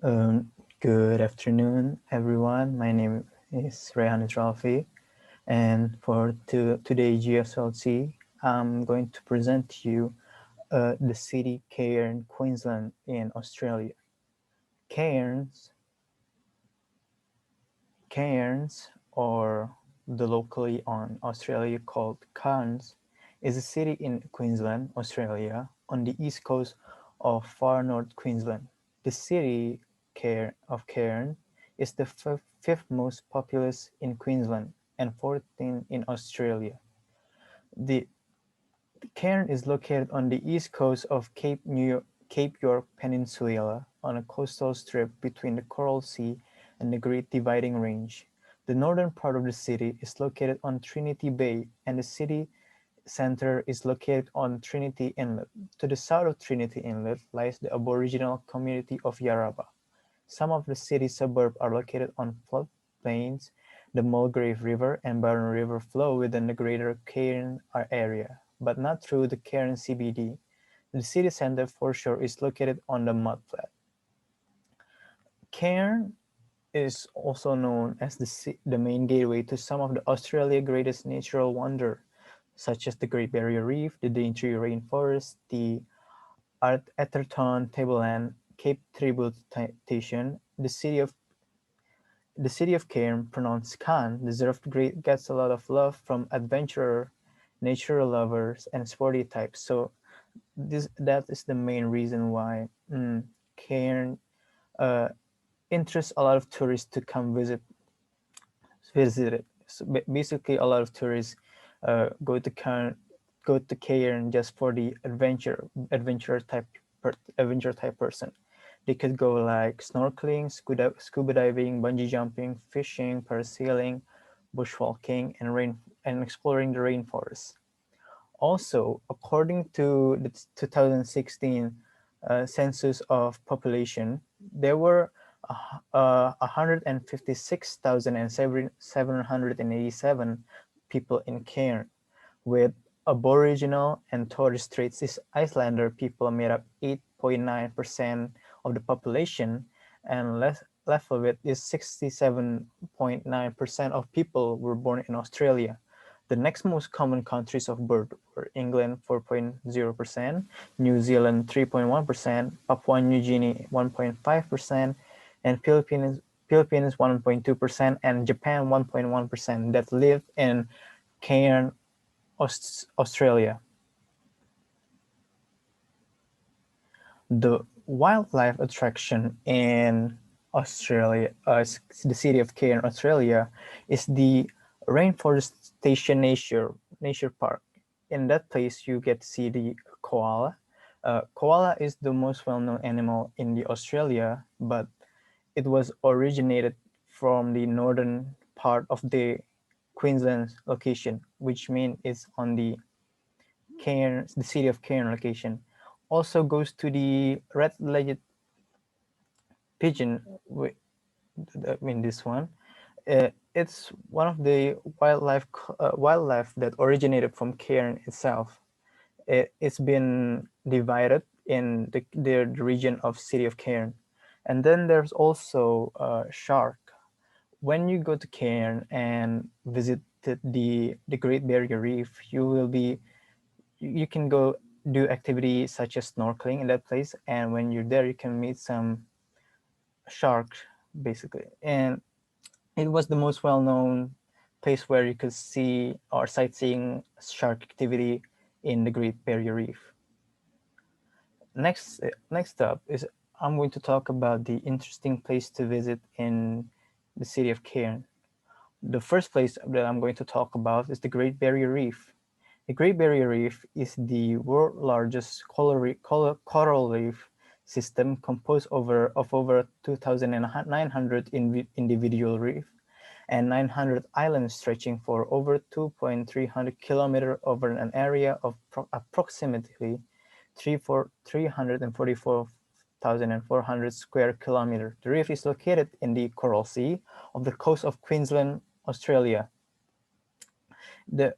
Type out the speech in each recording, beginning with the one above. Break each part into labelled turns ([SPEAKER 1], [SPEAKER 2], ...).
[SPEAKER 1] Um, Good afternoon, everyone. My name is Rehan Rafi, and for today GSLC, I'm going to present to you the city Cairns, Queensland, in Australia. Cairns, Cairns, or the locally on Australia called Cairns, is a city in Queensland, Australia, on the east coast of far north Queensland. The city of Cairns is the fifth most populous in Queensland and 14th in Australia. The Cairns is located on the east coast of Cape York Peninsula on a coastal strip between the Coral Sea and the Great Dividing Range. The northern part of the city is located on Trinity Bay, and the city centre is located on Trinity Inlet. To the south of Trinity Inlet lies the Aboriginal community of Yarrabah. Some of the city's suburbs are located on floodplains. The Mulgrave River and Barron River flow within the greater Cairns area, but not through the Cairns CBD. The city centre foreshore is located on the mudflat. Cairns is also known as the main gateway to some of the Australia's greatest natural wonders, such as the Great Barrier Reef, the Daintree Rainforest, the Atherton Tableland, Cape Tributation. The city of Cairns, pronounced Cairn, gets a lot of love from adventurer, nature lovers, and sporty types. So that is the main reason why Cairns uh, interests a lot of tourists to come visit it. So basically, a lot of tourists go to Cairns just for the adventure type person. They could go like snorkeling, scuba diving, bungee jumping, fishing, parasailing, bushwalking, and exploring the rainforest. Also, according to the 2016 census of population, there were 156,787 people in Cairns, with Aboriginal and Torres Strait Islander people made up 8.9% of the population, and left of it is 67.9% of people were born in Australia. The next most common countries of birth were England 4.0%, New Zealand 3.1%, Papua New Guinea 1.5%, and Philippines 1.2%, and Japan 1.1% that live in Cairns, Australia. The wildlife attraction in Australia, the city of Cairns, Australia, is the Rainforestation Nature Park. In that place, you get to see the koala. Koala is the most well-known animal in the Australia, but it was originated from the northern part of the Queensland location, which means it's on the Cairns, the city of Cairns location. Also goes to the red-legged pigeon. I mean this one. It's one of the wildlife that originated from Cairns itself. It's been divided in the region of city of Cairns, and then there's also shark. When you go to Cairns and visit the Great Barrier Reef, you can go do activities such as snorkeling in that place, and when you're there you can meet some sharks basically, and it was the most well-known place where you could see or sightseeing shark activity in the Great Barrier Reef. Next up is I'm going to talk about the interesting place to visit in the city of Cairns. The first place that I'm going to talk about is the Great Barrier Reef. The Great Barrier Reef is the world's largest coral reef system composed of over 2,900 individual reefs and 900 islands stretching for over 2,300 kilometers over an area of approximately 344,400 square kilometers. The reef is located in the Coral Sea off the coast of Queensland, Australia. The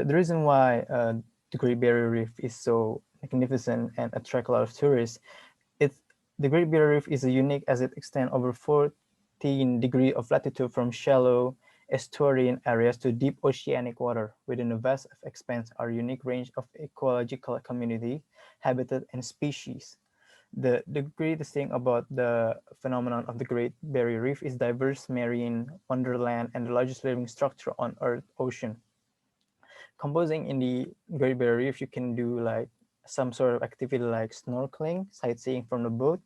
[SPEAKER 1] reason why the Great Barrier Reef is so magnificent and attract a lot of tourists, it's The Great Barrier Reef is unique as it extends over 14 degrees of latitude from shallow estuarine areas to deep oceanic water. Within a vast expanse are a unique range of ecological community, habitat, and species. The greatest thing about the phenomenon of the Great Barrier Reef is diverse marine wonderland and the largest living structure on Earth ocean. Composing in the Great Barrier Reef, you can do like some sort of activity like snorkeling, sightseeing from the boat,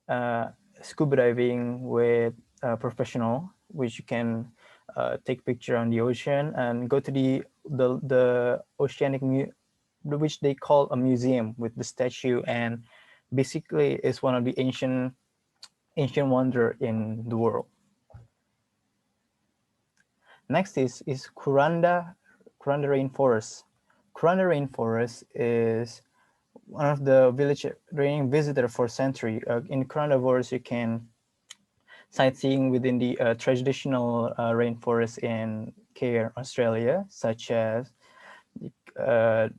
[SPEAKER 1] uh, scuba diving with a professional, which you can take picture on the ocean and go to the oceanic which they call a museum with the statue, and basically is one of the ancient wonder in the world. Next is Kuranda rainforest. Kuranda rainforest is one of the village reigning visitor for century. In Kuranda forest, you can sightseeing within the traditional rainforest in Cairns, Australia, such as uh,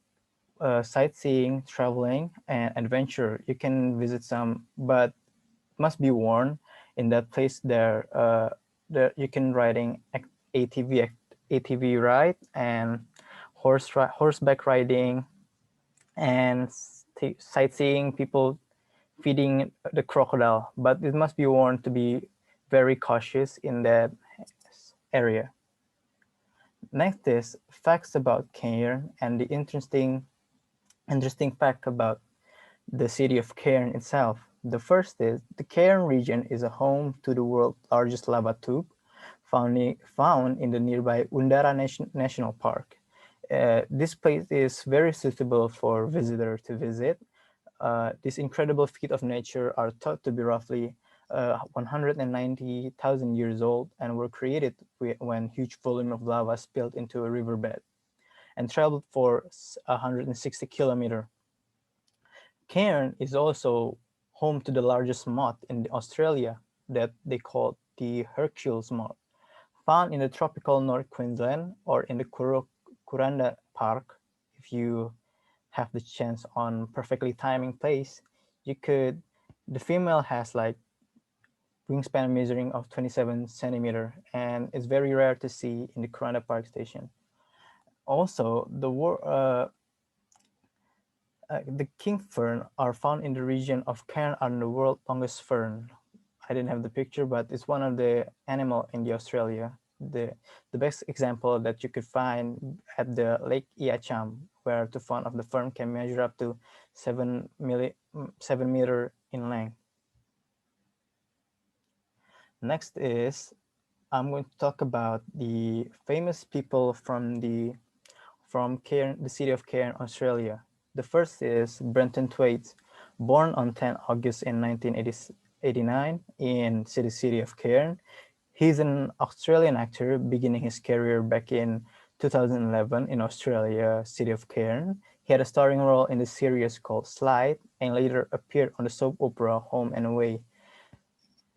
[SPEAKER 1] sightseeing, traveling, and adventure. You can visit some, but must be warned. In that place, there you can riding ATV ATV ride and horseback riding and sightseeing, people feeding the crocodile, but it must be warned to be very cautious in that area. Next is facts about Cairns and the interesting fact about the city of Cairns itself. The first is the Cairns region is a home to the world's largest lava tube found in the nearby Undara National Park. This place is very suitable for visitors to visit. This incredible feat of nature are thought to be roughly 190,000 years old and were created when huge volume of lava spilled into a riverbed and traveled for 160 kilometers. Cairns is also home to the largest moth in Australia that they call the Hercules moth, found in the tropical North Queensland or in the Kuranda Park. If you have the chance on perfectly timing place, you could, the female has like wingspan measuring of 27 centimeter and it's very rare to see in the Kuranda Park station. Also, the king fern are found in the region of Cairns and the world's longest fern. I didn't have the picture, but it's one of the animal in the Australia. The best example that you could find at the Lake Iacham, where the front of the fern can measure up to 7 meter in length. Next is I'm going to talk about the famous people from Cairns, the city of Cairns, Australia. The first is Brenton Thwaites, born on 10 August in 1989 in the city of Cairns. He's an Australian actor beginning his career back in 2011 in Australia, city of Cairns. He had a starring role in the series called Slide and later appeared on the soap opera Home and Away.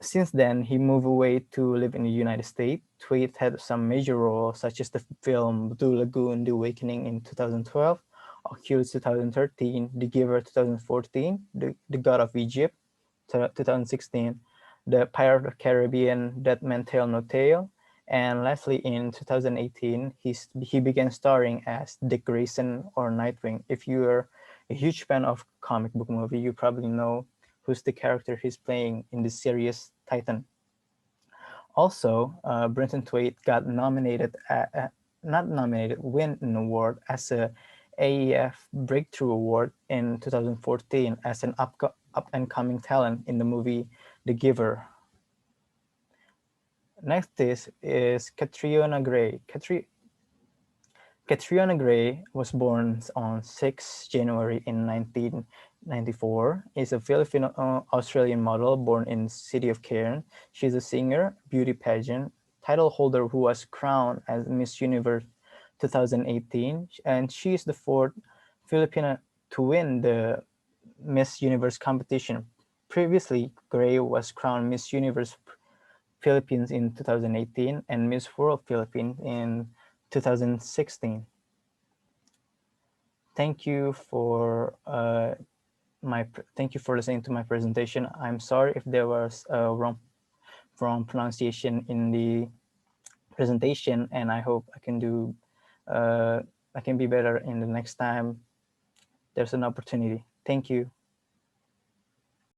[SPEAKER 1] Since then, he moved away to live in the United States. Thwaites had some major roles, such as the film Blue Lagoon, The Awakening in 2012, Oculus 2013, The Giver 2014, The God of Egypt 2016, The Pirate of the Caribbean, That Man Tell No Tale, and lastly in 2018, he began starring as Dick Grayson or Nightwing. If you're a huge fan of comic book movie, you probably know who's the character he's playing in the series Titan. Also, Brenton Thwaites got win an award as a AEF Breakthrough Award in 2014 as an up-and-coming talent in the movie The Giver. Next is Catriona Gray. Catriona Gray was born on 6 January in 1994. Is a Filipino Australian model born in city of Cairns. She's a singer, beauty pageant title holder who was crowned as Miss Universe 2018, and she is the fourth Filipino to win the Miss Universe competition. Previously, Gray was crowned Miss Universe Philippines in 2018 and Miss World Philippines in 2016. Thank you for thank you for listening to my presentation. I'm sorry if there was a wrong pronunciation in the presentation, and I hope I can be better in the next time there's an opportunity. Thank you.